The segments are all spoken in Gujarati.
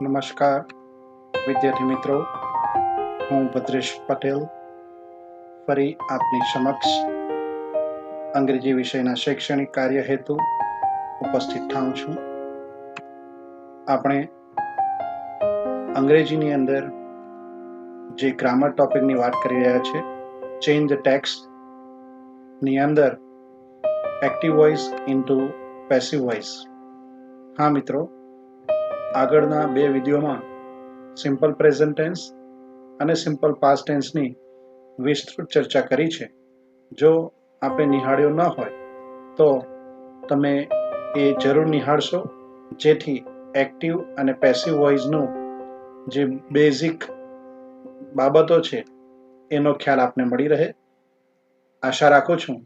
નમસ્કાર વિદ્યાર્થી મિત્રો, હું ભદ્રેશ પટેલ ફરી આપની સમક્ષ અંગ્રેજી વિષયના શૈક્ષણિક કાર્ય હેતુ ઉપસ્થિત થાઉં છું. આપણે અંગ્રેજીની અંદર જે ગ્રામર ટોપિકની વાત કરી રહ્યા છે, ચેન્જ ધ ટેક્સ્ટ ની અંદર active voice into passive voice. હા મિત્રો, આગળના બે વિડીયોમાં સિમ્પલ પ્રેઝન્ટ ટેન્સ અને સિમ્પલ પાસ્ટ ટેન્સની વિસ્તૃત ચર્ચા કરી છે. જો આપણે નિહાળ્યો ન હોય તો તમે એ જરૂર નિહાળશો, જેથી એક્ટિવ અને પેસિવ વોઇસનું જે બેઝિક બાબતો છે એનો ખ્યાલ આપને મળી રહે. આશા રાખું છું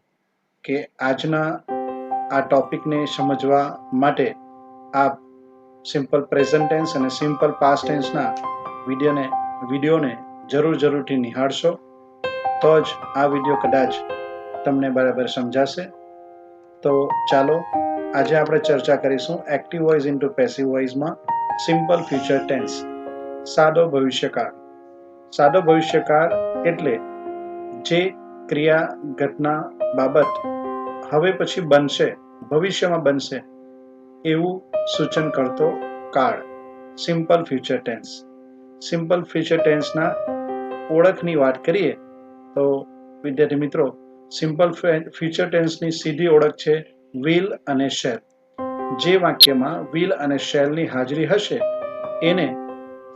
કે આજના આ ટોપિકને સમજવા માટે આપ સિમ્પલ પ્રેઝન્ટ ટેન્સ અને સિમ્પલ પાસ્ટ ટેન્સના વિડીયોને જરૂરથી નિહાળશો, તો જ આ વિડીયો કદાચ તમને બરાબર સમજાશે. તો ચાલો આજે આપણે ચર્ચા કરીશું એક્ટિવ વોઇસ ઇન્ટુ પેસિવ વોઇસમાં સિમ્પલ ફ્યુચર ટેન્સ, સાદો ભવિષ્યકાળ. સાદો ભવિષ્યકાળ એટલે જે ક્રિયા ઘટના બાબત હવે પછી બનશે, ભવિષ્યમાં બનશે એવું સૂચન કરતો કાળ, simple future tense. Simple future ટેન્સના ઓળખની વાત કરીએ તો વિદ્યાર્થી મિત્રો, સિમ્પલ ફ્યુચર ટેન્સની સીધી ઓળખ છે વિલ અને શેલ. જે વાક્યમાં વિલ અને શેલની હાજરી હશે એને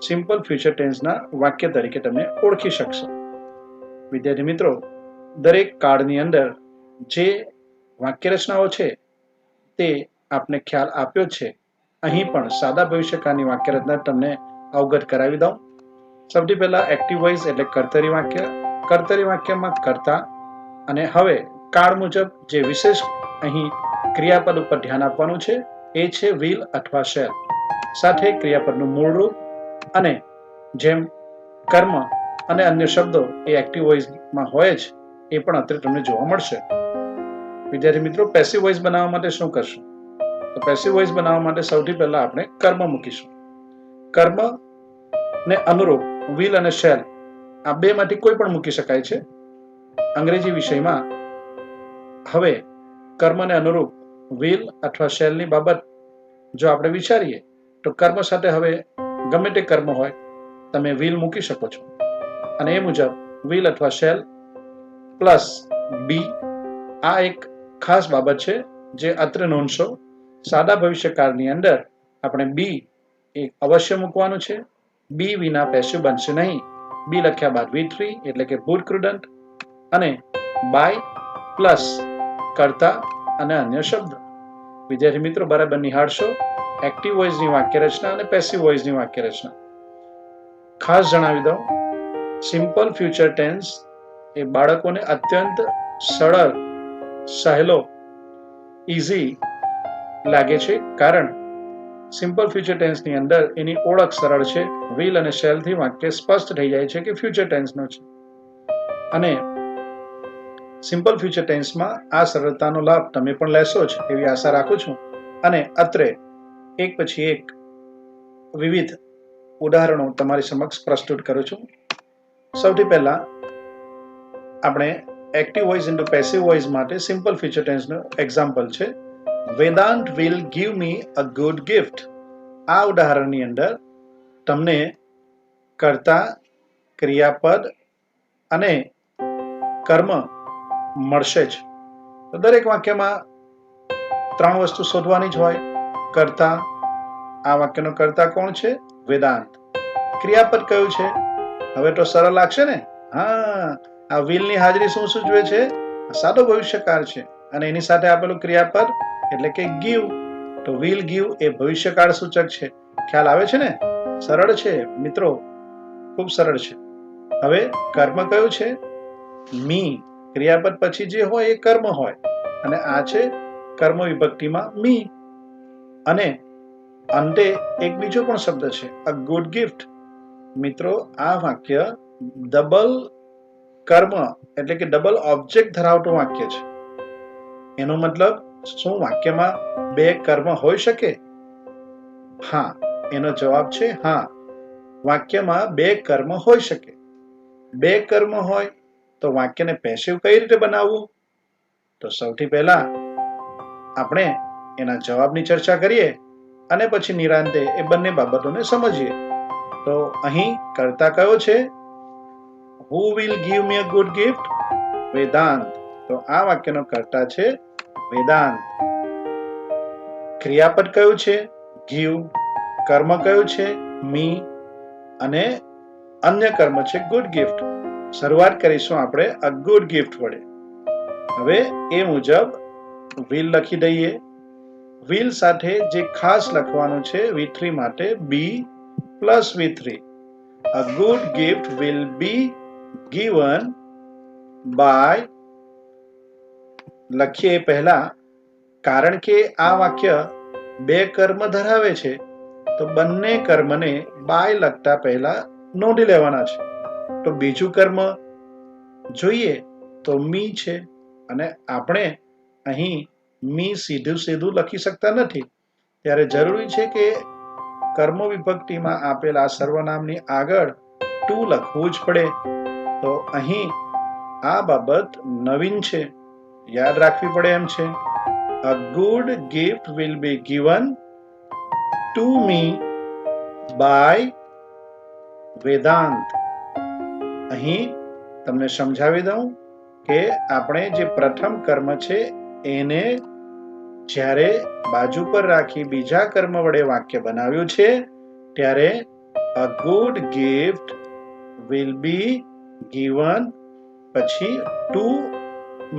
સિમ્પલ ફ્યુચર ટેન્સના વાક્ય તરીકે તમે ઓળખી શકશો. વિદ્યાર્થી મિત્રો, દરેક કાળની અંદર જે વાક્ય રચનાઓ છે તે આપને ખ્યાલ આપ્યો છે. અહીં પણ સાદા ભવિષ્યકાળની વાક્ય રચના તમને અવગત કરાવી દઉં. સૌથી પહેલા એક્ટિવ વોઇસ એટલે કર્તરી વાક્ય. કર્તરી વાક્યમાં કર્તા અને હવે કાળ મુજબ જે વિશેષ અહીં ક્રિયાપદ ઉપર ધ્યાન આપવાનું છે એ છે વિલ અથવા શેલ. સાથે ક્રિયાપદનું મૂળ રૂપ અને જેમ કર્મ અને અન્ય શબ્દો એ એક્ટિવ વોઇસમાં હોય જ એ પણ અત્રે તમને જોવા મળશે. વિદ્યાર્થી મિત્રો, પેસિવ વોઇસ બનાવવા માટે શું કરશું? તો પેસિવ વોઇસ બનાવવા માટે સૌથી પહેલા આપણે કર્મ મૂકીશું. કર્મ ને અનુરૂપ વિલ અને શેલ આ બે માંથી કોઈ પણ મૂકી શકાય છે. અંગ્રેજી વિષયમાં હવે કર્મને અનુરૂપ વિલ અથવા શેલની બાબત જો આપણે વિચારીએ તો કર્મ સાથે હવે ગમે તે કર્મ હોય તમે વિલ મૂકી શકો છો, અને એ મુજબ વિલ અથવા શેલ પ્લસ બી. આ એક ખાસ બાબત છે જે અત્રે નોંધશો. સાદા ભવિષ્યકાળની અંદર આપણે બી એ અવશ્ય મૂકવાનું છે. બી વિના પેસિવ બનશે નહીં. બી લખ્યા બાદ V3 એટલે કે ભૂતકૃદંત અને બાય પ્લસ કર્તા અને અન્ય શબ્દ. વિદ્યાર્થી મિત્રો, બરાબર નિહાળશો એક્ટિવ વોઇસની વાક્ય રચના અને પેસિવ વોઇસની વાક્ય રચના. ખાસ જણાવી દઉં, સિમ્પલ ફ્યુચર ટેન્સ એ બાળકોને અત્યંત સરળ, સહેલો, ઇઝી લાગે છે, કારણ સિમ્પલ ફ્યુચર ટેન્સની અંદર એની ઓળખ સરળ છે. વિલ અને શેલથી વાક્ય સ્પષ્ટ થઈ જાય છે કે ફ્યુચર ટેન્સનો છે, અને સિમ્પલ ફ્યુચર ટેન્સમાં આ સરળતાનો લાભ તમે પણ લેશો જ એવી આશા રાખું છું. અને અત્રે એક પછી એક વિવિધ ઉદાહરણો તમારી સમક્ષ પ્રસ્તુત કરું છું. સૌથી પહેલા આપણે active voice into passive voice માટે સિમ્પલ ફ્યુચર ટેન્સનું એક્ઝામ્પલ છે Vedant will give me a good gift. આ ઉદાહરણની અંદર તમને કર્તા, ક્રિયાપદ અને કર્મ મળશે જ. તો દરેક વાક્યમાં ત્રણ વસ્તુ શોધવાની જ હોય. કર્તા, આ વાક્યનો કર્તા કોણ છે? વેદાંત. ક્રિયાપદ કયું છે? હવે તો સરળ લાગશે ને. હા, આ વિલની હાજરી શું સૂચવે છે? સાદો ભવિષ્યકાળ છે, અને એની સાથે આપેલું ક્રિયાપદ એટલે કે ગીવ. તો વિલ ગીવ એ ભવિષ્યકાળ સૂચક છે. ખ્યાલ આવે છે ને? સરળ છે મિત્રો, ખૂબ સરળ છે. હવે કર્મ કયું છે? મી. ક્રિયાપદ પછી જે હોય એ કર્મ હોય, અને આ છે કર્મ વિભક્તિમાં મી. અને અંતે એક બીજો પણ શબ્દ છે અ ગુડ ગિફ્ટ. મિત્રો, આ વાક્ય ડબલ કર્મ એટલે કે ડબલ ઓબ્જેક્ટ ધરાવતું વાક્ય છે. એનો મતલબ શું વાક્યમાં બે કર્મ હોઈ શકે? હા, એનો જવાબ છે હા. વાક્યમાં બે કર્મ હોઈ શકે. બે કર્મ હોય તો વાક્યને પેસિવ કઈ રીતે બનાવવું? તો સૌથી પહેલા આપણે એના જવાબની ચર્ચા કરીએ અને પછી નિરાંતે એ બંને બાબતોને સમજીએ. તો અહીં કર્તા કયો છે? Who will give me a good gift? Vedanta. તો આ વાક્યનો કર્તા છે વેદાંત. ક્રિયાપદ કયું છે? give. કર્મ કયું છે? me. અને અન્ય કર્મ છે ગુડ ગિફ્ટ. શરૂઆત કરીશું આપણે a good gift વડે. હવે એ મુજબ will લખી દઈએ. will સાથે જે ખાસ લખવાનું છે V3 માટે be plus V3. A good gift will be given by, લખીએ પહેલા, કારણ કે આ વાક્ય બે કર્મ ધરાવે છે તો બંને કર્મને બાય લખતા પહેલા નોંધી લેવાના છે. તો બીજું કર્મ જોઈએ તો મી છે અને આપણે અહીં મી સીધું સીધું લખી શકતા નથી. ત્યારે જરૂરી છે કે કર્મ વિભક્તિમાં આપેલા સર્વનામની આગળ ટુ લખવું જ પડે. તો અહીં આ બાબત નવીન છે, યાદ રાખવી પડે એમ છે. A good gift will be given to me by Vedanta. અહીં તમને સમજાવી દઉં કે આપણે જે પ્રથમ કર્મ છે એને જ્યારે બાજુ પર રાખી બીજા કર્મ વડે વાક્ય બનાવ્યું છે ત્યારે a good gift will be given પછી to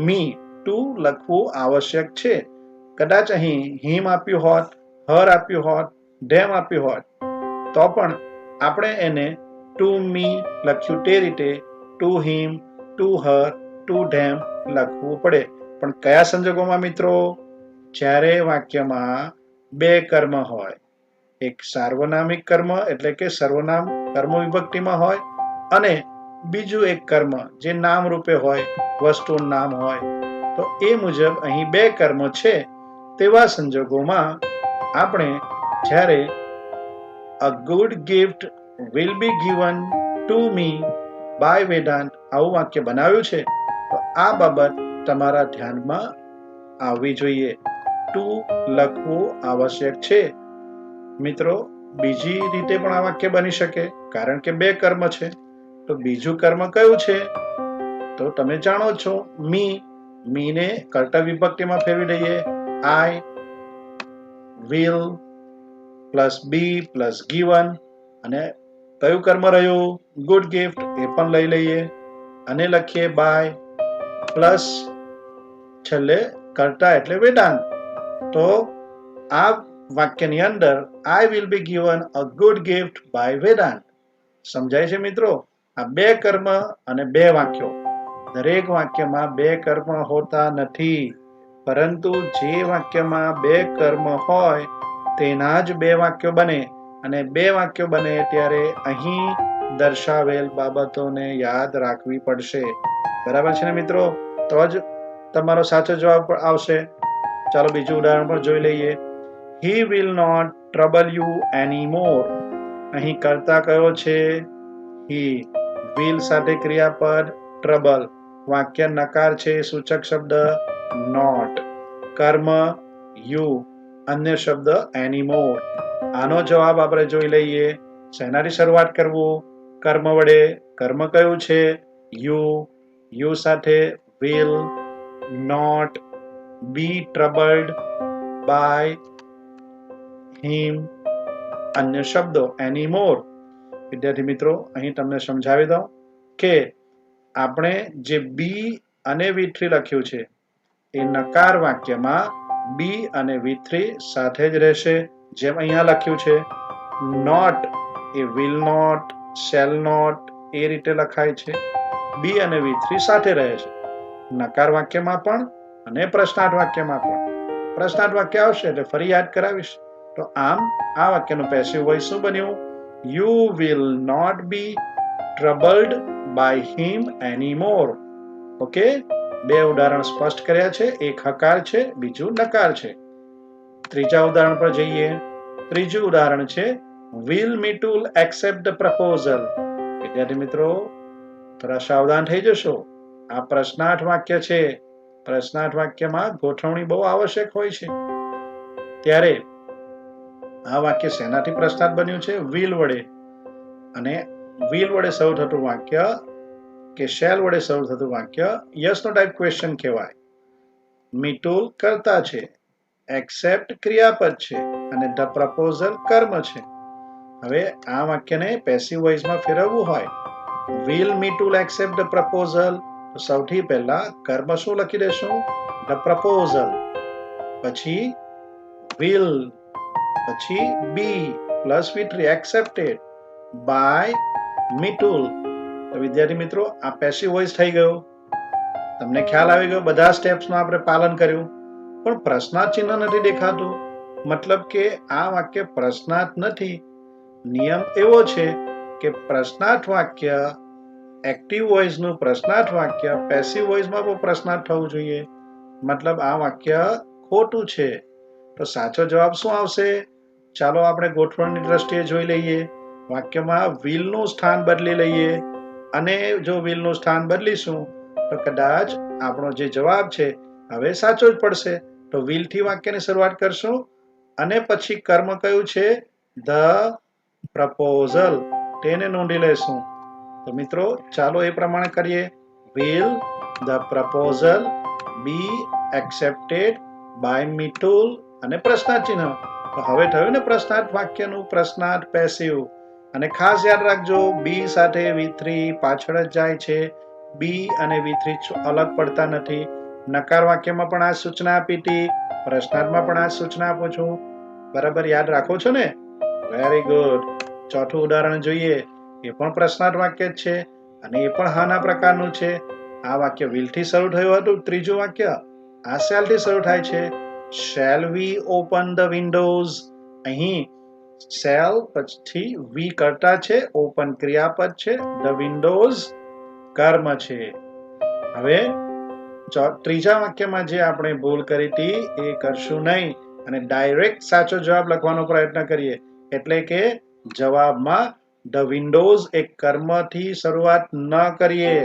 me, ટુ લખવું આવશ્યક છે. કદાચ અહીં હિમ આપ્યું હોત, હર આપ્યું હોત, ધેમ આપ્યું હોત તો પણ આપણે એને ટુ મી લખ્યું તે રીતે to him, to her, to them લખવું પડે. પણ કયા સંજોગોમાં મિત્રો? જ્યારે વાક્યમાં બે કર્મ હોય. એક સાર્વનામિક કર્મ એટલે કે સર્વનામ કર્મ વિભક્તિમાં હોય અને બીજું એક કર્મ જે નામ રૂપે હોય, વસ્તુનું નામ હોય. તો એ મુજબ અહીં બે કર્મ છે તેવા સંજોગોમાં આપણે જ્યારે a good gift will be given to me by Vedanta આવું વાક્ય બનાવ્યું છે તો આ બાબત તમારા ધ્યાનમાં આવવી જોઈએ. ટુ લખવું આવશ્યક છે. મિત્રો, બીજી રીતે પણ આ વાક્ય બની શકે કારણ કે બે કર્મ છે. તો બીજું કર્મ કયું છે? તો તમે જાણો છો, મી. મીને કર્તા વિભક્તિમાં ફેરવી દઈએ. I will plus B plus given અને કયું કર્મ રહ્યું? Good gift. એ પણ લઈ લઈએ અને લખીએ બાય પ્લસ છેલ્લે કર્તા એટલે વેદાંત. તો આ વાક્યની અંદર I will be given a good gift by Vedanta. સમજાય છે મિત્રો? આ બે કર્મ અને બે વાક્યો. દરેક વાક્યમાં બે કર્મ હોતા નથી, પરંતુ જે વાક્યમાં બે કર્મ હોય તેના જ બે વાક્યો બને અને બે વાક્યો બને ત્યારે અહીં દર્શાવેલ બાબતોને યાદ રાખવી પડશે. બરાબર છે ને મિત્રો? તો જ તમારો સાચો જવાબ આવશે. ચાલો બીજું ઉદાહરણ પણ જોઈ લઈએ. He will not trouble you anymore. અહીં કર્તા કયો છે? he. will સાથે ક્રિયાપદ trouble. વાક્ય નકાર છે, સૂચક શબ્દ not. કર્મ you. અન્ય શબ્દ anymore. આનો જવાબ આપણે જોઈ લઈએ. શેનાથી શરૂઆત કરવું? કર્મ વડે. કર્મ કયું છે? you. you સાથે will not be troubled by him. અન્ય શબ્દો anymore. વિદ્યાર્થી મિત્રો, અહીં તમને સમજાવી દઉં કે આપણે જે બી અને V3 લખ્યું છે એ નકાર વાક્યમાં બી અને V3 સાથે જ રહેશે. જેમ અહીંયા લખ્યું છે. નોટ એ will not, shall not એ રીતે લખાય છે. બી અને V3 સાથે રહે છે નકાર વાક્યમાં પણ અને પ્રશ્નાર્થ વાક્યમાં પણ. પ્રશ્નાર્થ વાક્ય આવશે એટલે ફરી યાદ કરાવીશ. તો આમ આ વાક્યનું પેસિવ વોઇસ શું બન્યું? You will not be troubled by him anymore. Okay, બે ઉદાહરણ સ્પષ્ટ કર્યા છે. એક હકાર છે, બીજું નકાર છે. ત્રીજા ઉદાહરણ પર જઈએ. ત્રીજું ઉદાહરણ છે will Mitul accept the proposal? વિદ્યાર્થી મિત્રો થોડા સાવધાન થઈ જશો. આ પ્રશ્નાર્થ વાક્ય છે. પ્રશ્નાર્થ વાક્યમાં ગોઠવણી બહુ આવશ્યક હોય છે. ત્યારે આ વાક્ય શેનાથી પ્રશ્નાર્થ બન્યું છે? will વડે. અને will વડે શરૂ થતું વાક્ય કે shall વડે શરૂ થતું વાક્ય યસ નો ટાઈપ ક્વેશ્ચન કહેવાય. મિતુલ કર્તા છે, એક્સેપ્ટ ક્રિયાપદ છે અને ધ પ્રપોઝલ કર્મ છે. હવે આ વાક્યને પેસિવ વોઇસમાં ફેરવવું હોય, will Mitul accept the proposal? તો સૌથી પહેલા કર્મ શું લખી દેશું? the proposal. પછી will, પછી be plus V3 accepted by Mitul. તો વિદ્યાર્થી મિત્રો આ પેસિવ વોઇસ થઈ ગયો. તમને ખ્યાલ આવી ગયો? બધા સ્ટેપ્સનું આપણે પાલન કર્યું, પણ પ્રશ્નાર્થ ચિહ્ન નથી દેખાતું. મતલબ કે આ વાક્ય પ્રશ્નાર્થ નથી. નિયમ એવો છે કે પ્રશ્નાર્થ વાક્ય, એક્ટિવ વોઇસનું પ્રશ્નાર્થ વાક્ય પેસિવ વોઇસમાં પણ પ્રશ્નાર્થ થવું જોઈએ. મતલબ આ વાક્ય ખોટું છે. તો સાચો જવાબ શું આવશે? ચાલો આપણે ગોઠવણની દ્રષ્ટિએ જોઈ લઈએ. વાક્યમાં વિલનું સ્થાન બદલી લઈએ, અને જો વિલનું સ્થાન બદલીશું તો કદાચ આપણો જે જવાબ છે હવે સાચો જ પડશે. તો વિલથી વાક્યની શરૂઆત કરશું અને પછી કર્મ કયું છે? The proposal. તેને નોંધી લેશું. તો મિત્રો ચાલો એ પ્રમાણે કરીએ. will the proposal be accepted by Mitul અને પ્રશ્નાર્થ ચિહ્ન. તો હવે થયું ને પ્રશ્નાર્થ વાક્યનું પ્રશ્નાર્થ પેસિવ. અને ખાસ યાદ રાખજો, બી સાથે V3 પાછળ જ જાય છે. બી અને V3 અલગ પડતા નથી. નકાર વાક્યમાં પણ આ સૂચના આપી હતી, પ્રશ્નાર્થમાં પણ આ સૂચના આપું છું. બરાબર યાદ રાખો છો ને? Very good. ચોથું ઉદાહરણ જોઈએ. એ પણ પ્રશ્નાર્થ વાક્ય જ છે અને એ પણ હાના પ્રકારનું છે. આ વાક્ય will થી શરૂ થયું હતું. ત્રીજું વાક્ય આ shall થી શરૂ થાય છે. shall we open the windows? અહીં shall પછી we કરતા છે, open ક્રિયાપદ છે, the windows કર્મ છે. હવે ત્રીજા વાક્યમાં જે આપણે ભૂલ કરી હતી એ કરશું નહીં અને ડાયરેક્ટ સાચો જવાબ લખવાનો પ્રયત્ન કરીએ. એટલે કે જવાબમાં ધ વિન્ડોઝ એક કર્મથી શરૂઆત ન કરીએ,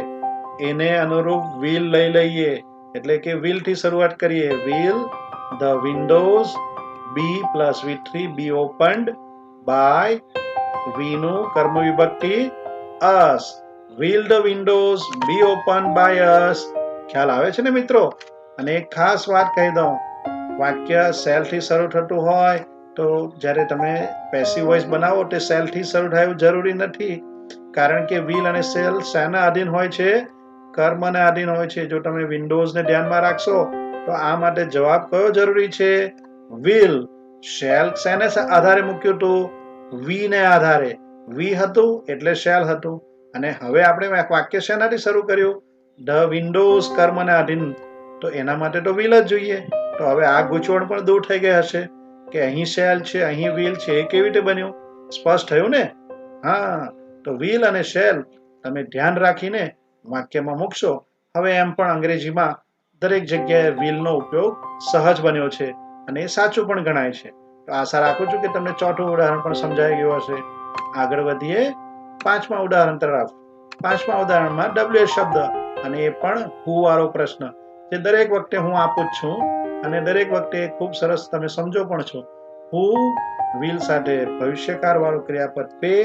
એને અનુરૂપ will લઈ લઈએ. એટલે કે will થી શરૂઆત કરીએ. will the windows be plus V3 be opened by V નું કર્મ વિભક્તિ us. will the windows be opened by us? ખ્યાલ આવે છે ને મિત્રો? અને એક ખાસ વાત કહી દઉં, વાક્ય shall થી શરૂ થતું હોય તો જ્યારે તમે પેસિવ વોઇસ બનાવો તે shall થી શરૂ થાય જરૂરી નથી. કારણ કે will અને shall શાના આધીન હોય છે? કર્મને આધીન હોય છે. જો તમે વિન્ડોઝને ધ્યાનમાં રાખશો તો આ માટે જવાબ કયો જરૂરી છે? will. shall શેને આધારે મૂક્યું હતું? V ને આધારે. V હતું એટલે shall હતું. અને હવે આપણે વાક્ય શેનાથી શરૂ કર્યું? ધ વિન્ડોઝ કર્મને આધીન. તો એના માટે તો will જ જોઈએ. તો હવે આ ગૂંચવણ પણ દૂર થઈ ગઈ હશે કે અહીં shall છે, અહીં will છે. એ કેવી રીતે બન્યું? સ્પષ્ટ થયું ને? હા, તો will અને shall તમે ધ્યાન રાખીને વાક્યમાં મૂકશો. હવે એમ પણ અંગ્રેજીમાં દરેક જગ્યાએ will નો ઉપયોગ સહજ બન્યો છે અને એ સાચું પણ ગણાય છે. તો આશા રાખું છું કે તમને ચોથું ઉદાહરણ પણ સમજાઈ ગયું હશે. આગળ વધીએ પાંચમા ઉદાહરણ તરફ. પાંચમા ઉદાહરણમાં WH શબ્દ અને એ પણ who વાળો પ્રશ્ન, જે દરેક વખતે હું આપું જ છું અને દરેક વખતે ખૂબ સરસ તમે સમજો પણ છો. who will સાથે ભવિષ્યકાળ વાળું ક્રિયાપદ pay,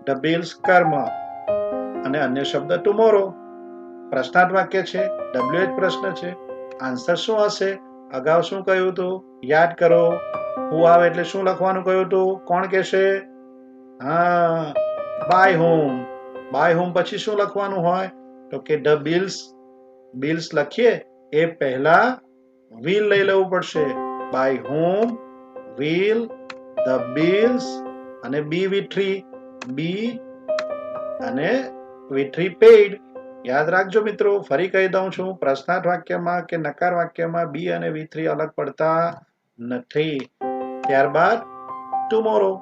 the bills કર્મ અને અન્ય શબ્દ tomorrow. પ્રશ્નાર્થ વાક્ય છે, WH પ્રશ્ન છે. આન્સર શું હશે? અગાઉ શું કહ્યું હતું? યાદ કરો. who આવે એટલે શું લખવાનું કહ્યું હતું? કોણ કહેશે? હા, by whom. by whom પછી શું લખવાનું હોય? તો કે the bills. bills લખીએ એ પહેલા will લઈ લેવું પડશે. by whom will the bills અને be V3 be અને V3 paid. યાદ રાખજો મિત્રો, ફરી કહી દઉં છું, પ્રશ્નાર્થ વાક્યમાં કે નકાર વાક્યમાં બી અને V3 અલગ પડતા નથી. ત્યારબાદ tomorrow.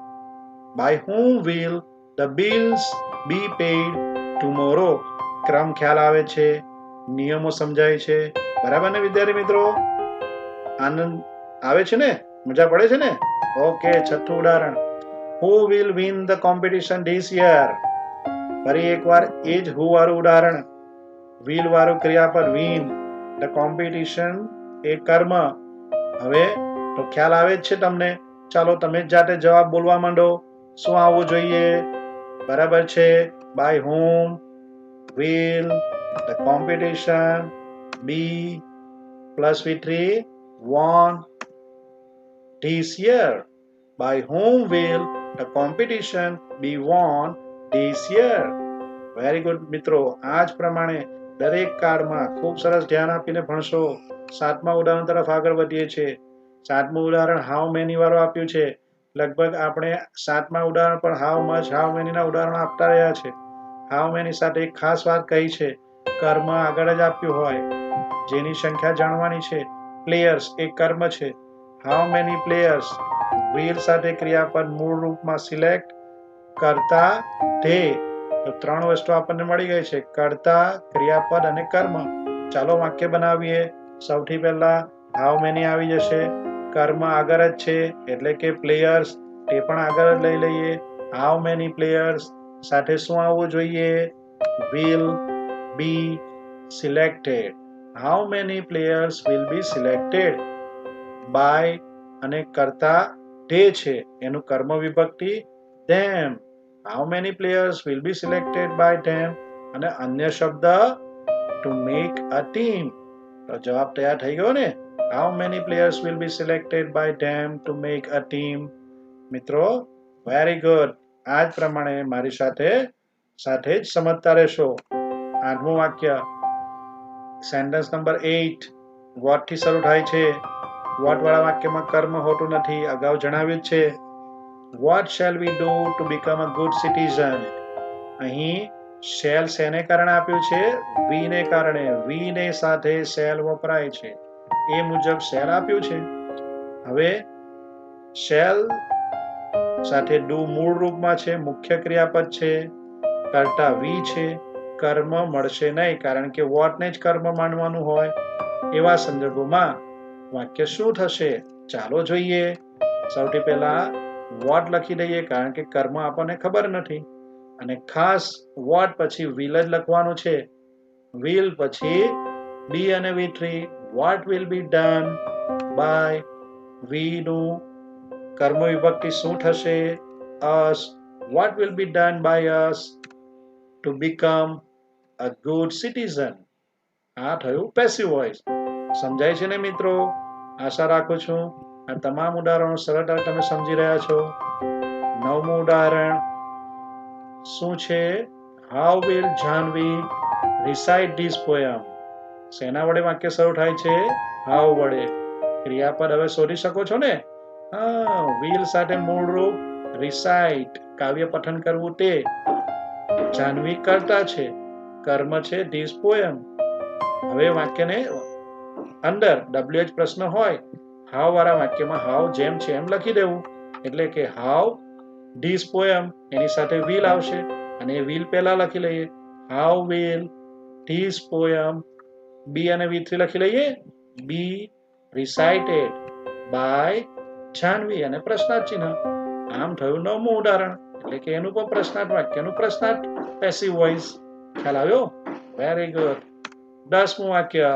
by whom will the bills be paid tomorrow? ક્રમ ખ્યાલ આવે છે, નિયમો સમજાય છે. બરાબર ને વિદ્યાર્થી મિત્રો? આનંદ આવે છે ને? મજા પડે છે ને? ઓકે, છઠ્ઠું ઉદાહરણ. Who will win the competition this year? ફરી એકવાર એ જ who વાળું ઉદાહરણ, will વાળું ક્રિયાપદ win, the competition એ કર્મ. હવે તો ખ્યાલ આવે જ છે તમને. ચાલો તમે જ જાતે જવાબ બોલવા માંડો. શું આવવું જોઈએ? બરાબર છે. by whom will the competition be plus V3 won this year? By whom will the competition be won this year? Very good મિત્રો. આ જ પ્રમાણે દરેક કાર્ડમાં ખૂબ સરસ ધ્યાન આપીને ભણશો. 7મા ઉદાહરણ તરફ આગળ વધીએ છીએ. 7મું ઉદાહરણ હાઉ મેની વાળું આપ્યું છે. લગભગ આપણે 7મા ઉદાહરણ પર હાઉ મચ હાઉ મેની ના ઉદાહરણો આપતા રહ્યા છે. હાઉ મેની સાથે એક ખાસ વાત કહી છે, કર્મ આગળ જ આપ્યું હોય, જેની સંખ્યા જાણવાની છે. પ્લેયર્સ એક કર્મ છે. હાઉ મેની પ્લેયર્સ, will સાથે ક્રિયાપદ મૂળ રૂપમાં સિલેક્ટ, કર્તા, ધ્યેય. તો 3 વસ્તુ આપણને મળી ગઈ છે, કર્તા, ક્રિયાપદ અને કર્મ. ચાલો વાક્ય બનાવીએ. સૌથી પહેલા હાઉ મેની આવી જશે. કર્મ આગળ જ છે એટલે કે પ્લેયર્સ, તે પણ આગળ જ લઈ લઈએ. હાઉ મેની પ્લેયર્સ સાથે શું આવવું જોઈએ? will be selected. How many players will be selected? by અને કર્તા તે છે એનું કર્મ વિભક્તિ them. How many players will be selected by them? અને અન્ય શબ્દ to make a team. તો જવાબ તૈયાર થઈ ગયો ને. How many players will be selected by them to make a team? મિત્રો વેરી ગુડ. આ જ પ્રમાણે મારી સાથે જ સમજતા રહેશો. 8મું વાક્ય, સેન્ટેન્સ નંબર 8 વોટ થી શરૂ થાય છે. વોટ વાળા વાક્યમાં કર્મ હોતું નથી, અગાઉ જણાવ્યું જ છે. What shall we do to become a good citizen? અહીં shall શેને કારણે આપ્યું છે? we ને કારણે. we ને સાથે shall વપરાય છે, એ મુજબ shall આપ્યું છે. હવે shall સાથે do મૂળ રૂપમાં છે, મુખ્ય ક્રિયાપદ છે, કર્તા we છે. કર્મ મળશે નહીં કારણ કે what ને જ કર્મ માનવાનું હોય. એવા સંદર્ભોમાં વાક્ય શું થશે? ચાલો જોઈએ. સૌથી પહેલા વોટ લખી દઈએ કારણ કે કર્મ આપણને ખબર નથી, અને ખાસ વોટ પછી will જ લખવાનું છે. will પછી be અને V3. what will be done by we નું કર્મ વિભક્તિ શું થશે? us. what will be done by us to become a good citizen? આ થયું પેસિવ વોઇસ. સમજાય છે ને મિત્રો? આશા રાખું છું આ તમામ ઉદાહરણો સરળતાથી તમે સમજી રહ્યા છો. 9મું ઉદાહરણ શું છે? How will Jahnavi recite this poem? શેના વડે વાક્ય શરૂ થાય છે? હાઉ વડે. ક્રિયાપદ હવે શોધી શકો છો ને? will સાથે મૂળ રૂપ, રિસાઇટ કાવ્ય પઠન કરવું તે. જાહ્નવી કરતા છે, કર્મ છે ધીસ પોયમ. હવે વાક્યને અંદર WH પ્રશ્ન હોય, હાઉ વાળા વાક્યમાં હાઉ જેમ છે એમ લખી દેવું. એટલે કે હાઉ ધીસ પોયમ એની સાથે will આવશે, અને એ will પહેલા લખી લઈએ. હાઉ will ધીસ પોયમ, બી અને V3 લખી લઈએ. બી recited by જાહ્નવી અને પ્રશ્નાર્થ ચિહ્ન. આમ થયું 9મું ઉદાહરણ. એટલે કે એનું પણ પ્રશ્નાર્થ વાક્યનું પ્રશ્નાર્થ પેસિવ વોઇસ. ખ્યાલ આવ્યો? Very good. 10મું વાક્ય,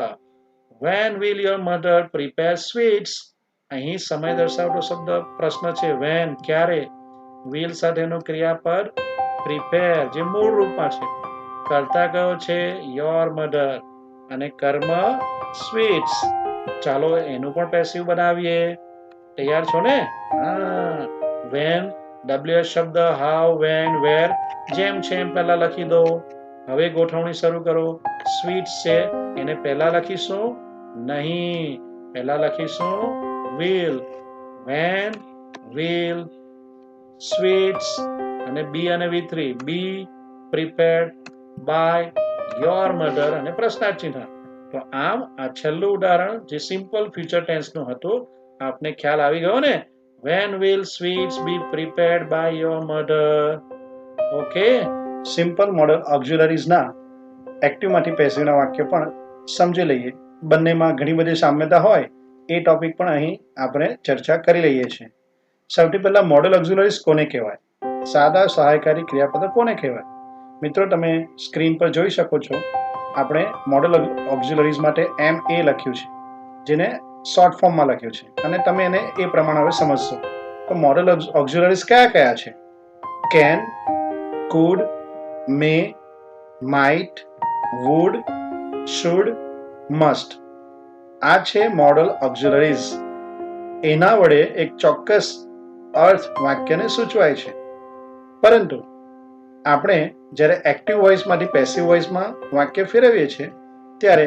when will your mother prepare sweets? અહીં સમય દર્શાવતો શબ્દ પ્રશ્ન છે. when ક્યારે. will સાથેનું ક્રિયાપદ prepare જે મૂળ રૂપમાં છે. કર્તા કયો છે? your mother. અને કર્મ sweets. ચાલો એનું પણ પેસિવ બનાવીએ. તૈયાર છો ને? when WH શબ્દ how, when, where જેમ છે એમ પહેલા લખી દો. હવે ગોઠવણી શરૂ કરો. સ્વીટ્સ છે એને પહેલા લખીશું નહીં, પહેલા લખીશું will. when will sweets અને બી અને V3. be prepared by your mother અને પ્રશ્નાર્થ ચિહ્ન. તો આમ આ છેલ્લું ઉદાહરણ જે સિમ્પલ ફ્યુચર ટેન્સ નું હતું, આપને ખ્યાલ આવી ગયો ને? when will sweets be prepared by your mother? Okay. Simple model auxiliaries ના એક્ટિવ માંથી પેસિવ ના વાક્ય પણ સમજી લઈએ. બંનેમાં ઘણી બધી સામ્યતા હોય એ ટોપિક પણ અહીં આપણે ચર્ચા કરી લઈએ છીએ. સૌથી પહેલા મોડલ ઓક્ઝિલરીઝ કોને કહેવાય? સાદા સહાયકારી ક્રિયાપદો કોને કહેવાય? મિત્રો, તમે સ્ક્રીન પર જોઈ શકો છો, આપણે મોડલ ઓક્ઝિલરીઝ માટે MA લખ્યું છે, જેને શોર્ટ ફોર્મમાં લખ્યું છે, અને તમે એને એ પ્રમાણે હવે સમજશો. તો મોડલ ઓક્ઝિલરીઝ કયા કયા છે? Can, could, may, might, would, should, must. આ છે મોડલ ઓક્ઝિલરીઝ. એના વડે એક ચોક્કસ અર્થ વાક્યને સૂચવાય છે. પરંતુ આપણે જ્યારે એક્ટિવ વોઇસમાંથી પેસિવ વોઇસમાં વાક્ય ફેરવીએ છીએ ત્યારે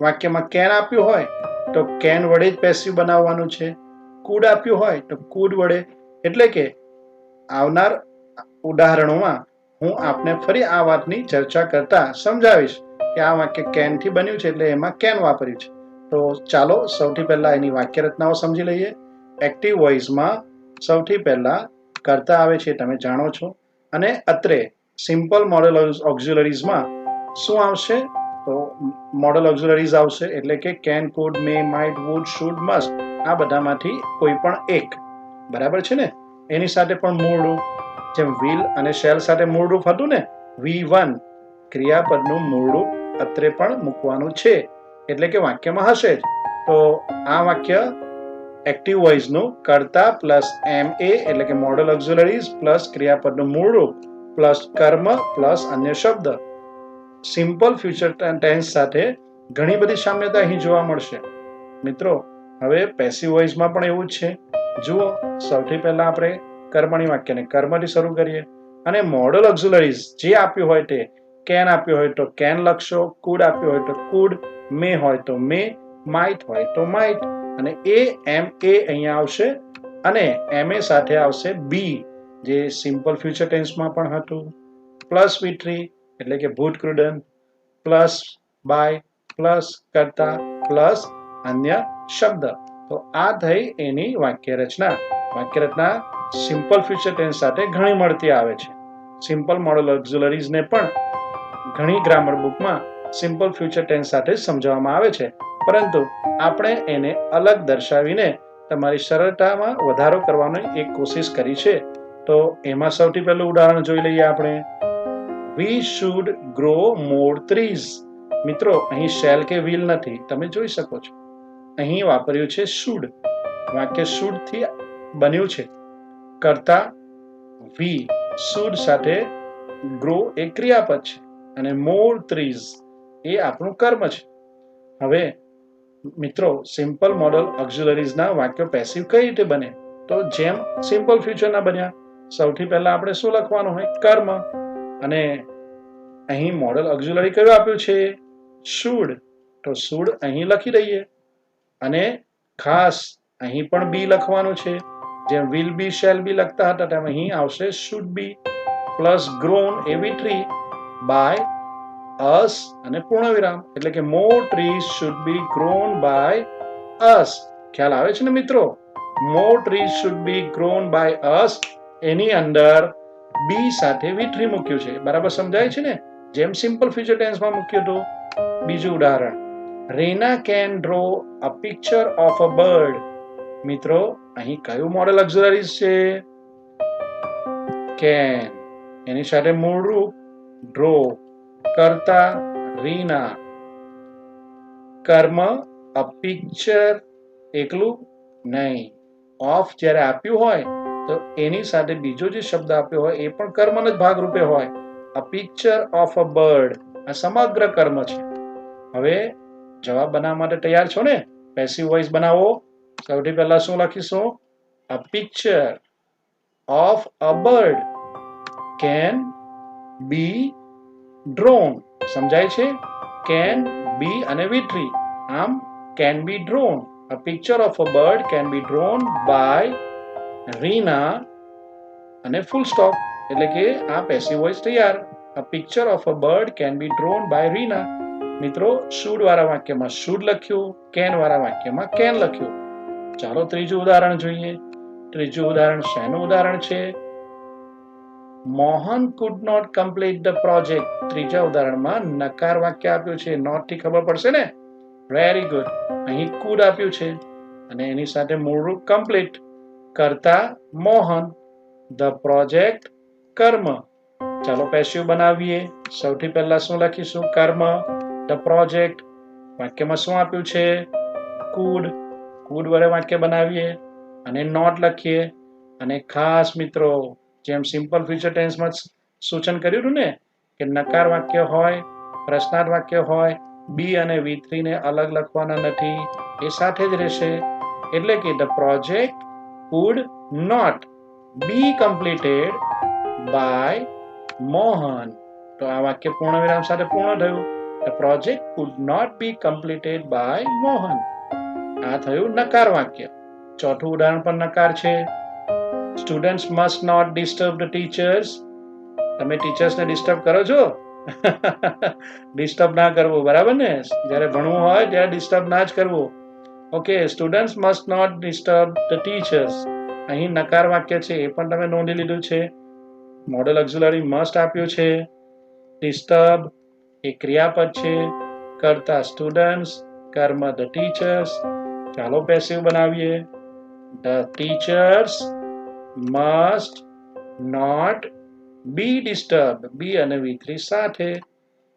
વાક્યમાં કેન આપ્યું હોય તો કેન વડે જ પેસિવ બનાવવાનું છે. કુડ આપ્યું હોય તો કુડ વડે. એટલે કે આવનાર ઉદાહરણોમાં હું આપને ફરી આ વાતની ચર્ચા કરતા સમજાવીશ કે આ વાક્ય કેનથી બન્યું છે એટલે એમાં કેન વાપર્યું છે. તો ચાલો સૌથી પહેલા એની વાક્ય રચનાઓ સમજી લઈએ. એક્ટિવ વોઇસમાં સૌથી પહેલા કર્તા આવે છે, તમે જાણો છો. અને અત્રે સિમ્પલ મોડલ ઓક્ઝિલરીઝમાં શું આવશે? તો મોડલ ઓક્ઝિલરીઝ આવશે, એટલે કે can, could, may, might, would, should, must. આ બધામાંથી કોઈ પણ એક. બરાબર છે ને? એની સાથે પણ મૂળરૂપ, જેમ વિલ અને શેલ સાથે મૂળરૂપ હતું ને, V1 ક્રિયાપદનું મૂળરૂપ અત્રે પણ મૂકવાનું છે, એટલે કે વાક્યમાં હશે જ. તો આ વાક્ય એક્ટિવ વોઇસનું કર્તા પ્લસ MA એટલે કે મોડલ ઓક્ઝિલરીઝ પ્લસ ક્રિયાપદનું મૂળરૂપ પ્લસ કર્મ પ્લસ અન્ય શબ્દ. સિમ્પલ ફ્યુચર ટેન્સ સાથે ઘણી બધી સામ્યતા અહીં જોવા મળશે. મિત્રો, હવે પેસિવ વોઇસમાં પણ એવું જ છે. જુઓ, સૌથી પહેલા આપણે કર્મણી વાક્યને કર્મથી શરૂ કરીએ, અને મોડલ ઓક્ઝિલરીઝ જે આપ્યું હોય તે. કેન આપ્યું હોય તો કેન લખશો, કુડ આપ્યું હોય તો કુડ, મે હોય તો મે, માઇટ હોય તો માઇટ, અને MA અહીંયા આવશે, અને MA સાથે આવશે બી, જે સિમ્પલ ફ્યુચર ટેન્સમાં પણ હતું, પ્લસ V3 એટલે કે ભૂતકૃદંત, પ્લસ બાય, પ્લસ કર્તા, પ્લસ અન્ય શબ્દ. તો આ થઈ એની વાક્ય રચના. વાક્ય રચના સિમ્પલ ફ્યુચર ટેન્સ સાથે ઘણી મળતી આવે છે. સિમ્પલ મોડલ ઓક્ઝિલરીઝને પણ ઘણી ગ્રામર બુકમાં સિમ્પલ ફ્યુચર ટેન્સ સાથે સમજાવવામાં આવે છે, પરંતુ આપણે એને અલગ દર્શાવીને તમારી સરળતામાં વધારો કરવાની એક કોશિશ કરી છે. તો એમાં સૌથી પહેલું ઉદાહરણ જોઈ લઈએ આપણે. We should grow more trees. મિત્રો, અહીં શેલ કે વિલ નથી, તમે જોઈ શકો છો. અહીં વાપર્યું છે શુડ. વાક્ય શુડ થી બન્યું છે. કર્તા વી, શુડ સાથે ગ્રો એ ક્રિયાપદ છે, અને મોર ટ્રીઝ એ આપણું કર્મ છે. હવે મિત્રો, સિમ્પલ મોડલ ઓક્ઝિલરીઝના વાક્યો પેસિવ કઈ રીતે બને? તો જેમ સિમ્પલ ફ્યુચરના બન્યા. સૌથી પહેલા આપણે શું લખવાનું હોય? કર્મ. અને અહીં મોડલ ઓક્ઝિલરી કયું આપ્યું છે? શુડ. તો શુડ અહીં લખી દઈએ, અને ખાસ અહીં પણ બી લખવાનું છે. જેમ વિલ બી, શેલ બી લખતા હતા તેમ અહીં આવશે શુડ બી, પ્લસ ગ્રોન એ V3, બાય અસ અને પૂર્ણ વિરામ, એટલે કે more trees should be grown by us. ખ્યાલ આવે છે ને મિત્રો? More trees should be grown by us, એની અંદર બી સાથે V3 મૂક્યું છે. બરાબર સમજાય છે ને? જેમ સિમ્પલ ફ્યુચર ટેન્સમાં મૂક્યું હતું. બીજું ઉદાહરણ, Reena can draw a picture of a bird. મિત્રો, અહીં કયું મોડલ ઓક્ઝિલરીઝ છે? કેન. એની સાથે મૂળરૂપ ડ્રો, કર્તા રીના, કર્મ અ પિક્ચર એકલું નહીં. ઓફ જ્યારે આપ્યું હોય તો એની સાથે બીજો જે શબ્દ આપ્યો હોય એ પણ કર્મનો જ ભાગરૂપે હોય. અ પિક્ચર ઓફ અ બર્ડ, આ સમગ્ર કર્મ છે. હવે જવાબ બનાવવા માટે તૈયાર છો ને? પેસિવ વોઇસ બનાવો. સૌથી પહેલા શું લખીશું? અ picture of a bird can be drone. સમજાય છે? કેન, બી અને V3. આમ can be drone. A picture of a bird can be drawn by Reena અને ફૂલ સ્ટોપ. એટલે કે આ પેસિવ વોઇસ તૈયાર. A picture of a bird can be drawn by Reena. મિત્રો, શુડ વાળા વાક્યમાં શુડ લખ્યું, કેન વાળા વાક્યમાં કેન લખ્યું. ચાલો ત્રીજું ઉદાહરણ જોઈએ. ત્રીજું ઉદાહરણ શેનું ઉદાહરણ છે? Mohan could not complete the project. ત્રીજા ઉદાહરણમાં નકાર વાક્ય આપ્યું છે. નોટ થી ખબર પડશે ને? Very good. અહીં કુડ આપ્યું છે, અને એની સાથે મૂળરૂપ કમ્પ્લીટ. કરતા મોહન, ધ પ્રોજેક્ટ કર્મ. ચાલો પેસિવ બનાવીએ. સૌથી પહેલા શું લખીશું? કર્મ, ધ પ્રોજેક્ટ. વાક્યમાં શું આપ્યું છે? કુડ. કુડ વડે વાક્ય બનાવીએ અને નોટ લખીએ. અને ખાસ મિત્રો, જેમ સિમ્પલ ફ્યુચર ટેન્સમાં સૂચન કર્યું હતું ને કે નકાર વાક્ય હોય, પ્રશ્નાર્થ વાક્ય હોય, બી અને V3 ને અલગ લખવાના નથી, એ સાથે જ રહેશે. એટલે કે the project could not be completed by Mohan. તો આ વાક્ય પૂર્ણ વિરામ સાથે પૂર્ણ થયું. The project could not be completed by Mohan. આ થયું નકાર વાક્ય. ચોથું ઉદાહરણ પણ નકાર છે. Students must not disturb the teachers. તમે ટીચર્સને ડિસ્ટર્બ કરો છો? ડિસ્ટર્બ ના કરવું, બરાબર ને? જ્યારે ભણવું હોય ત્યારે ડિસ્ટર્બ ના જ કરવું. Okay, students must not disturb the teachers. અહીં નકાર વાક્ય છે, એ પણ તમે નોંધી લીધું છે. મોડલ ઓક્ઝિલરી મસ્ટ આપ્યું છે. ડિસ્ટર્બ એ ક્રિયાપદ છે. કરતા સ્ટુડન્ટ્સ, કર્મ ધ ટીચર્સ. ચાલો પેસિવ બનાવીએ. The teachers must not be disturb. Be અને V3 સાથે.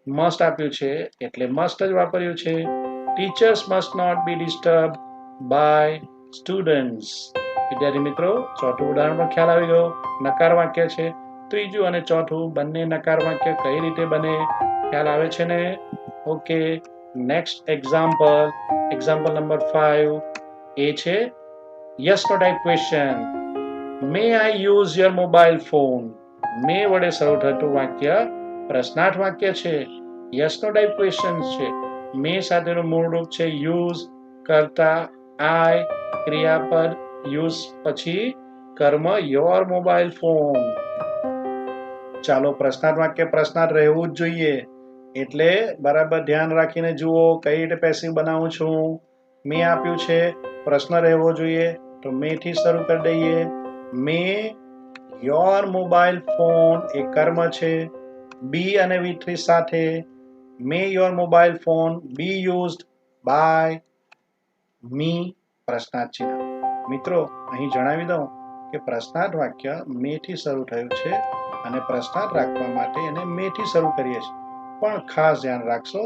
મસ્ટ આપ્યું છે એટલે મસ્ટ જ વાપર્યું છે. Teachers must not be disturb by students. વિદ્યાર્થી મિત્રો, ચોથું ઉદાહરણ પર ખ્યાલ આવી ગયો. નકાર વાક્ય છે. ત્રીજું અને ચોથું બંને નકાર વાક્ય કઈ રીતે બને ખ્યાલ આવે છે ને? ઓકે, નેક્સ્ટ એક્ઝામ્પલ નંબર 5 એ છે yes no type question. May I use your mobile phone. May વડે શરૂ થતું વાક્ય પ્રશ્નાર્થ વાક્ય છે. યસ નો ટાઈપ ક્વેશ્ચન છે. મે સાથેનું મૂળ રૂપ છે યુઝ, કરતા આઈ, ક્રિયાપદ યુઝ પછી કર્મ યોર મોબાઈલ ફોન. ચાલો પ્રશ્નાર્થ વાક્ય પ્રશ્નાર્થ રહેવું જ જોઈએ. એટલે બરાબર ધ્યાન રાખીને જુઓ કઈ રીતે પેસિવ બનાવું છું. મે આપ્યું છે, પ્રશ્ન રહેવો જોઈએ, તો મે થી શરૂ કરી દઈએ. મે યોર મોબાઈલ ફોન એ કર્મ છે. બી અને V3 સાથે. May your mobile phone be used by me, પ્રશ્નાર્થ ચિહ્ન. મિત્રો, અહીં જણાવી દઉં કે પ્રશ્નાર્થ વાક્ય મે થી શરૂ થયું છે અને પ્રશ્નાર્થ રાખવા માટે એને મે થી શરૂ કરીએ છીએ. પણ ખાસ ધ્યાન રાખશો,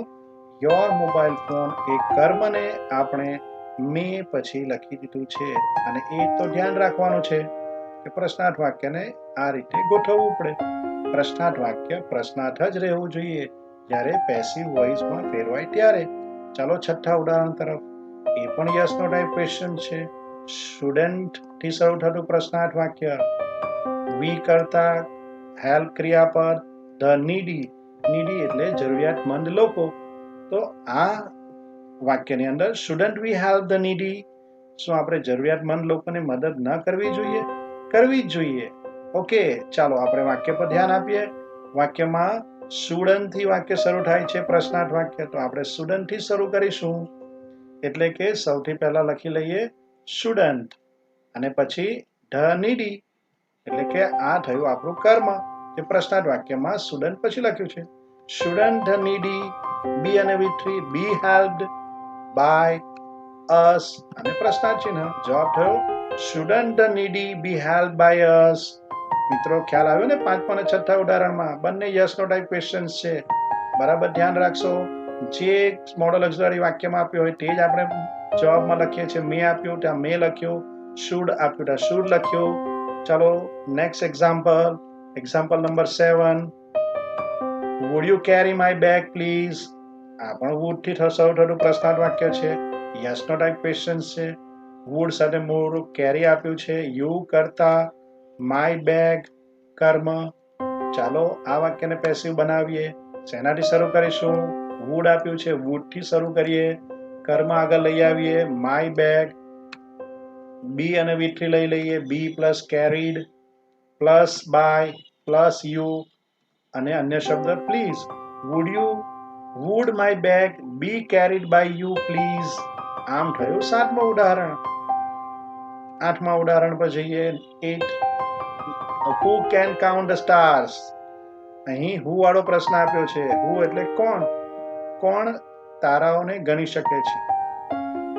યોર મોબાઈલ ફોન એ કર્મને આપણે મે પછી લખી દીધું છે અને એ તો ધ્યાન રાખવાનું છે કે પ્રશ્નાર્થ વાક્યને આ રીતે ગોઠવવું પડે. પ્રશ્નાર્થ વાક્ય પ્રશ્નાર્થ જ રહેવું જોઈએ જ્યારે પેસિવ વોઇસમાં ફેરવાય ત્યારે. ચાલો છઠ્ઠા ઉદાહરણ તરફ. એ પણ યસ નો ટાઈપ ક્વેશ્ચન છે. સ્ટુડન્ટ થી શરૂ થતું પ્રશ્નાર્થ વાક્ય. વી કરતા હેલ્પ ક્રિયાપદ, ધ નીડી. નીડી એટલે જરૂરિયાતમંદ લોકો. તો આ વાક્યની અંદર shouldn't we help the needy. શું આપણે જરૂરિયાતમંદ લોકોને મદદ ન કરવી જોઈએ? કરવી જ જોઈએ. ઓકે, ચાલો આપણે વાક્ય પર ધ્યાન આપીએ. વાક્યમાં સ્ટુડન્ટ થી વાક્ય શરૂ થાય છે પ્રશ્નાર્થ વાક્ય, તો આપણે સ્ટુડન્ટ થી શરૂ કરીશું. એટલે કે સૌથી પહેલા લખી લઈએ સ્ટુડન્ટ અને પછી ધ નીડી. એટલે કે આ થયું આપણું કર્મ જે પ્રશ્નાર્થ વાક્યમાં સ્ટુડન્ટ પછી લખ્યું છે. સ્ટુડન્ટ ધ નીડી, બી અને V3 બી હેલ્પ્ડ બાય અસ અને પ્રશ્નાર્થ ચિહ્ન. જવાબ થયો student the needy be help by us. મિત્રો, ખ્યાલ આવ્યો ને? પાંચમા અને છઠ્ઠા ઉદાહરણમાં બંને યસ નો ટાઈપ ક્વેશ્ચન્સ છે. બરાબર ધ્યાન રાખશો. જે મોડલ ઓક્ઝિલરી વાક્યમાં આપ્યો હોય તે જ આપણે જવાબમાં લખીએ છીએ. મે આપ્યું ત્યાં મે લખ્યું, શુડ આપ્યું ત્યાં શુડ લખ્યું. ચાલો next example number 7. Would you carry my bag please. આ પણ વુડ થી શરૂ થતું પ્રશ્નાર્થ વાક્ય છે. યસ નો ટાઈપ ક્વેશ્ચન છે. વુડ સાથે મૂળ કેરી આપ્યું છે. યુ કરતા માય બેગ કર્મ. ચાલો આ વાક્યને પેસિવ બનાવીએ. શેનાથી શરૂ કરીશું? વુડ આપ્યું છે, વુડ થી શરૂ કરીએ. કર્મ આગળ લઈ આવીએ, માય બેગ. બી અને V3 લઈ લઈએ. Be plus carried plus by plus you અને અન્ય શબ્દ please. Would my bag be carried by you please. આમ થયું સાતમું ઉદાહરણ. આઠમા ઉદાહરણ પર જઈએ. 8. Who can count the stars? અહીં હુ વાળો પ્રશ્ન આપ્યો છે. હુ એટલે કોણ? કોણ તારાઓને ગણી શકે છે?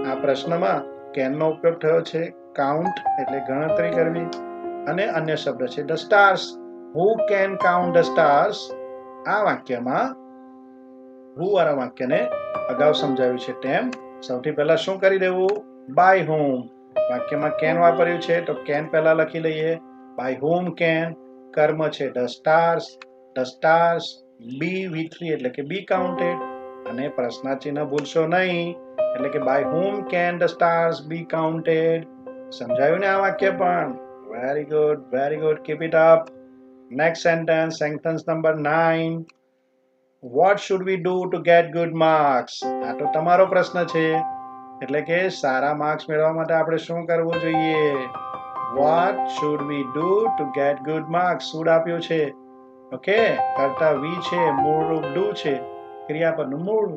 આ પ્રશ્નમાં કેન નો ઉપયોગ થયો છે. કાઉન્ટ એટલે ગણતરી કરવી, અને અન્ય શબ્દ છે the stars. Who can count the stars? આ વાક્યમાં હુ વાળા વાક્યને અગાઉ સમજાવ્યું છે તેમ સૌથી પહેલા શું કરી દેવું? By home. વાક્યમાં કેન વાપર્યું છે તો કેન પહેલા લખી લઈએ. બાય હોમ કેન, કર્મ છે the stars. The stars be V3 એટલે કે બી કાઉન્ટેડ, અને પ્રશ્નાચિહ્ન ભૂલશો નહીં, એટલે કે by whom can the stars be counted. સમજાયું ને આ વાક્ય પણ? Very good, very good, keep it up. Next sentence, sentence number 9. What should we do to get good marks? આ તો તમારો પ્રશ્ન છે, એટલે કે સારા માર્ક્સ મેળવવા માટે આપણે શું કરવું જોઈએ? Vote should we do to get good marks? Should આપ્યું છે, ઓકે, કર્તા વી છે, મૂળ રૂપ ડુ છે, ક્રિયાપદનું મૂળ.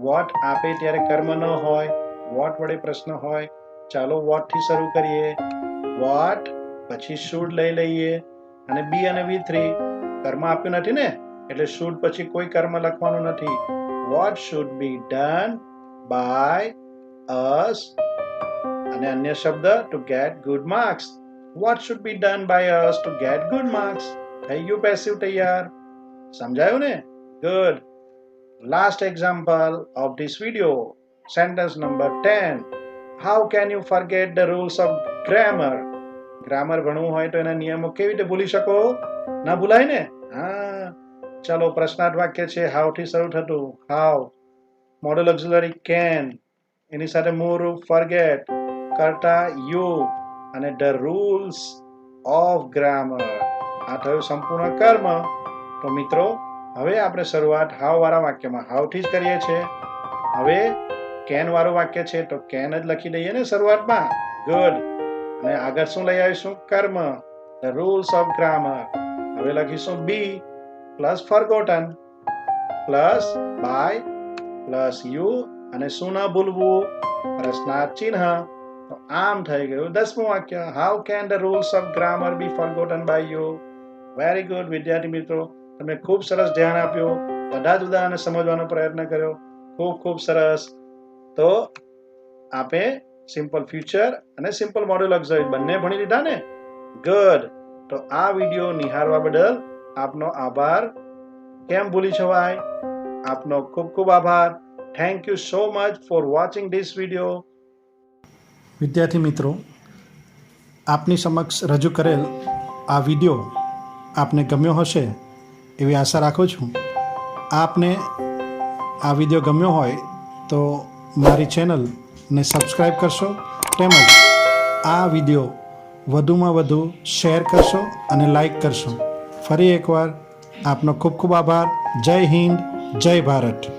વોટ આપે ત્યારે કર્મ ન હોય, વોટ વડે પ્રશ્ન હોય. ચાલો વોટ થી શરૂ કરીએ. વોટ, પછી શુડ લઈ લઈએ, અને બી અને V3 કર્મ આપ્યું નથી ને, એટલે શુડ પછી કોઈ કર્મ લખવાનું નથી. What should be done by us, અને અન્ય શબ્દ to get good marks. What should be done by us to get good marks? થઈ ગયું પેસિવ તૈયાર? સમજાયું ને? Good. Last example of this video, sentence number 10. How can you forget the rules of grammar? Grammar ભણવું હોય તો એના નિયમો કેવી રીતે ભૂલી શકો? ના ભૂલાય ને? હા, ચલો પ્રશ્નાર્થ વાક્ય છે હાઉ થી શરૂ થતું. હાઉ, મોડલ ઓક્સિલરી કેન, એની સાથે મૂળ રૂપ ફોરગેટ, કર્તા યુ, અને ધ રૂલ્સ ઓફ ગ્રામર. આ થયું સંપૂર્ણ કર્મ. તો મિત્રો, હવે આપણે શરૂઆત હાઉ વાળા વાક્યમાં હાઉ થી જ કરીએ છીએ. હવે કેન વાળું વાક્ય છે તો કેન જ લખી દઈએ ને શરૂઆતમાં. ગુડ. અને આગળ શું લઈ આવીશું? કર્મ, ધ રૂલ્સ ઓફ ગ્રામર. હવે લખીશું be plus forgotten plus by plus you, અને શું ના ભૂલવું? પ્રશ્નાર્થ ચિહ્ન. તો આમ થઈ ગયું 10મું વાક્ય. How can the rules of grammar be forgotten by you? Very good વિદ્યાર્થી મિત્રો, તમે ખૂબ સરસ ધ્યાન આપ્યું, બધા જ ઉદાહરણને સમજવાનો પ્રયત્ન કર્યો. ખૂબ ખૂબ સરસ. તો આપે સિમ્પલ ફ્યુચર અને સિમ્પલ મોડ્યુલ ઓક્સિલરી બંને ભણી લીધા ને? ગુડ. તો આ વિડીયો નિહાળવા બદલ આપનો આભાર. કેમ ભૂલી જવાય? આપનો ખૂબ ખૂબ આભાર. Thank you so much for watching this video. વિદ્યાર્થી મિત્રો, આપની સમક્ષ રજૂ કરેલ આ વિડીયો આપને ગમ્યો હશે એવી આશા રાખું છું. આપને આ વિડીયો ગમ્યો હોય તો મારી ચેનલને સબસ્ક્રાઈબ કરશો, તેમજ આ વિડીયો વધુમાં વધુ શેર કરશો અને લાઈક કરશો. ફરી એકવાર આપનો ખૂબ ખૂબ આભાર. જય હિન્દ, જય ભારત.